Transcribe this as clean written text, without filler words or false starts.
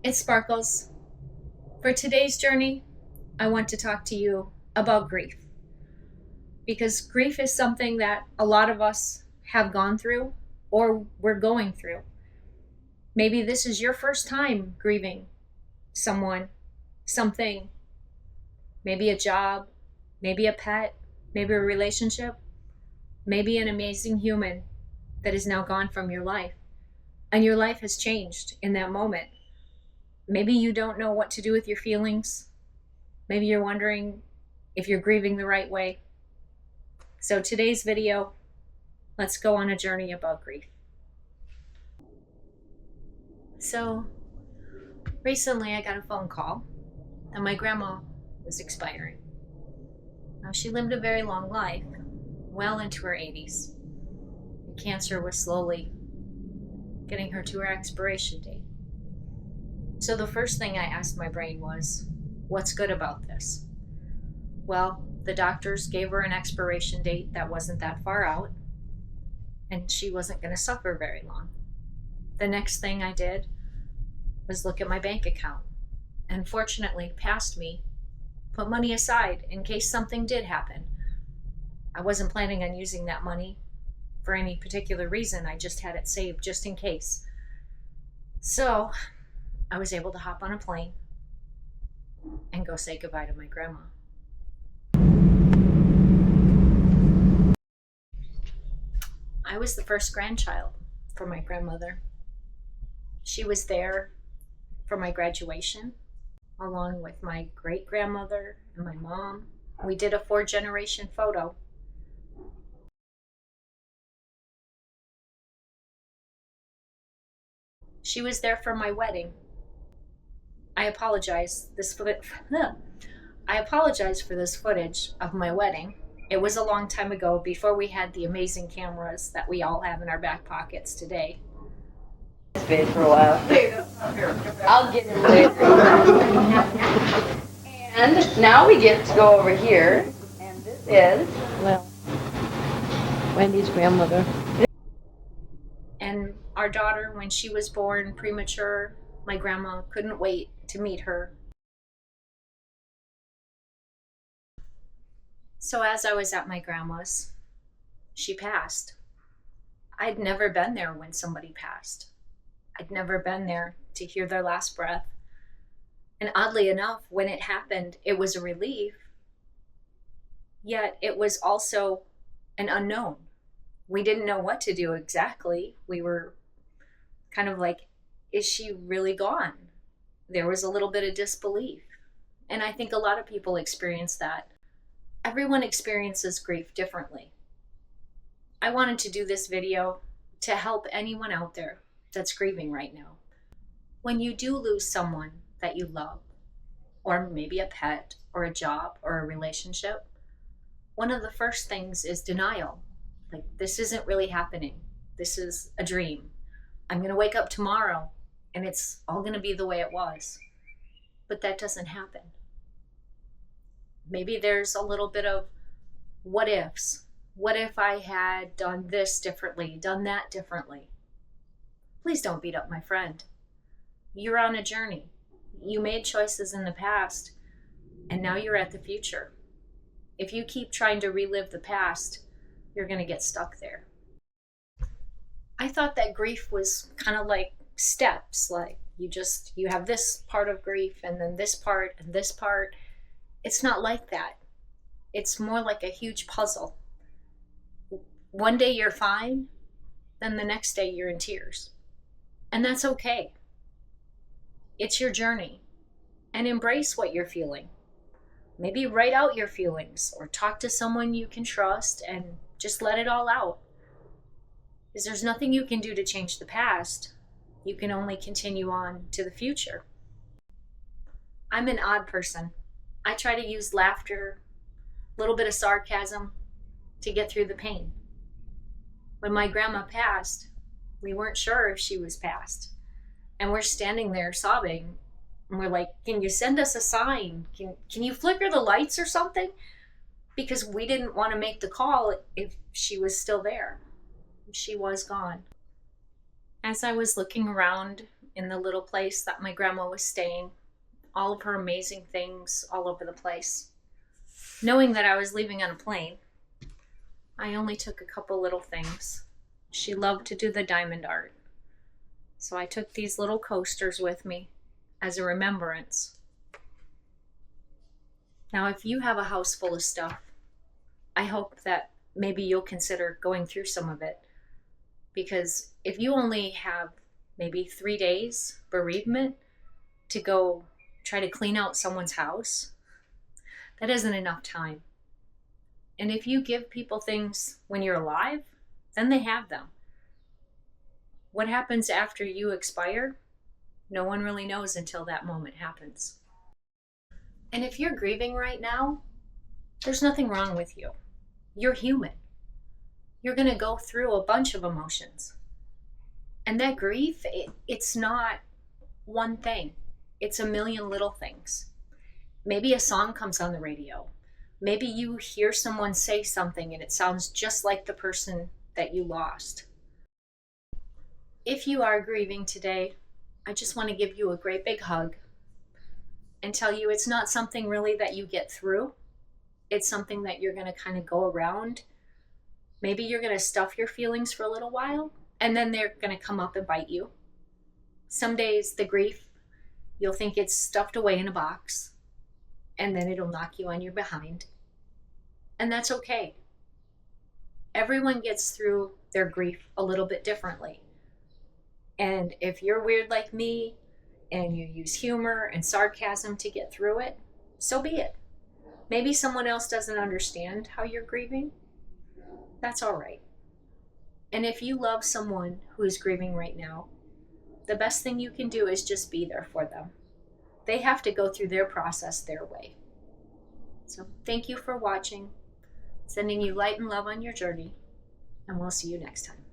It's Sparkles. For today's journey, I want to talk to you about grief. Because grief is something that a lot of us have gone through or we're going through. Maybe this is your first time grieving someone, something, maybe a job, maybe a pet, maybe a relationship, maybe an amazing human that is now gone from your life. And your life has changed in that moment. Maybe you don't know what to do with your feelings. Maybe you're wondering if you're grieving the right way. So today's video, let's go on a journey about grief. So recently I got a phone call that my grandma was expiring. Now she lived a very long life, well into her 80s. Cancer was slowly getting her to her expiration date. So the first thing I asked my brain was, what's good about this? Well, the doctors gave her an expiration date that wasn't that far out, and she wasn't going to suffer very long. The next thing I did was look at my bank account, and fortunately, past me, put money aside in case something did happen. I wasn't planning on using that money for any particular reason. I just had it saved just in case. So I was able to hop on a plane and go say goodbye to my grandma. I was the first grandchild for my grandmother. She was there for my graduation, along with my great-grandmother and my mom. We did a 4-generation photo. She was there for my wedding. I apologize for this footage of my wedding. It was a long time ago, before we had the amazing cameras that we all have in our back pockets today. It's been for a while. I'll get him later. And now we get to go over here, and this is, well, Wendy's grandmother. And our daughter, when she was born premature, my grandma couldn't wait to meet her. So as I was at my grandma's, she passed. I'd never been there when somebody passed. I'd never been there to hear their last breath. And oddly enough, when it happened, it was a relief, yet it was also an unknown. We didn't know what to do exactly. We were kind of like, is she really gone? There was a little bit of disbelief. And I think a lot of people experience that. Everyone experiences grief differently. I wanted to do this video to help anyone out there that's grieving right now. When you do lose someone that you love, or maybe a pet, or a job, or a relationship, one of the first things is denial. Like, this isn't really happening. This is a dream. I'm going to wake up tomorrow and it's all going to be the way it was. But that doesn't happen. Maybe there's a little bit of what ifs. What if I had done this differently, done that differently? Please don't beat up my friend. You're on a journey. You made choices in the past, and now you're at the future. If you keep trying to relive the past, you're going to get stuck there. I thought that grief was kind of like steps, like you have this part of grief and then this part and this part. It's not like that. It's more like a huge puzzle. One day you're fine, then the next day you're in tears. And that's okay. It's your journey. And embrace what you're feeling. Maybe write out your feelings or talk to someone you can trust and just let it all out. Because there's nothing you can do to change the past. You can only continue on to the future. I'm an odd person. I try to use laughter, a little bit of sarcasm to get through the pain. When my grandma passed, we weren't sure if she was passed. And we're standing there sobbing. And we're like, can you send us a sign? Can you flicker the lights or something? Because we didn't want to make the call if she was still there. She was gone. As I was looking around in the little place that my grandma was staying, all of her amazing things all over the place. Knowing that I was leaving on a plane, I only took a couple little things. She loved to do the diamond art, so I took these little coasters with me as a remembrance. Now, if you have a house full of stuff, I hope that maybe you'll consider going through some of it. Because if you only have maybe 3 days bereavement to go try to clean out someone's house, that isn't enough time. And if you give people things when you're alive, then they have them. What happens after you expire, no one really knows until that moment happens. And if you're grieving right now, there's nothing wrong with you. You're human. You're going to go through a bunch of emotions. And that grief, it's not one thing. It's a million little things. Maybe a song comes on the radio. Maybe you hear someone say something and it sounds just like the person that you lost. If you are grieving today, I just want to give you a great big hug and tell you it's not something really that you get through. It's something that you're going to kind of go around. Maybe you're going to stuff your feelings for a little while, and then they're going to come up and bite you. Some days, the grief, you'll think it's stuffed away in a box, and then it'll knock you on your behind. And that's okay. Everyone gets through their grief a little bit differently. And if you're weird like me, and you use humor and sarcasm to get through it, so be it. Maybe someone else doesn't understand how you're grieving. That's all right. And if you love someone who is grieving right now, the best thing you can do is just be there for them. They have to go through their process their way. So thank you for watching, sending you light and love on your journey, and we'll see you next time.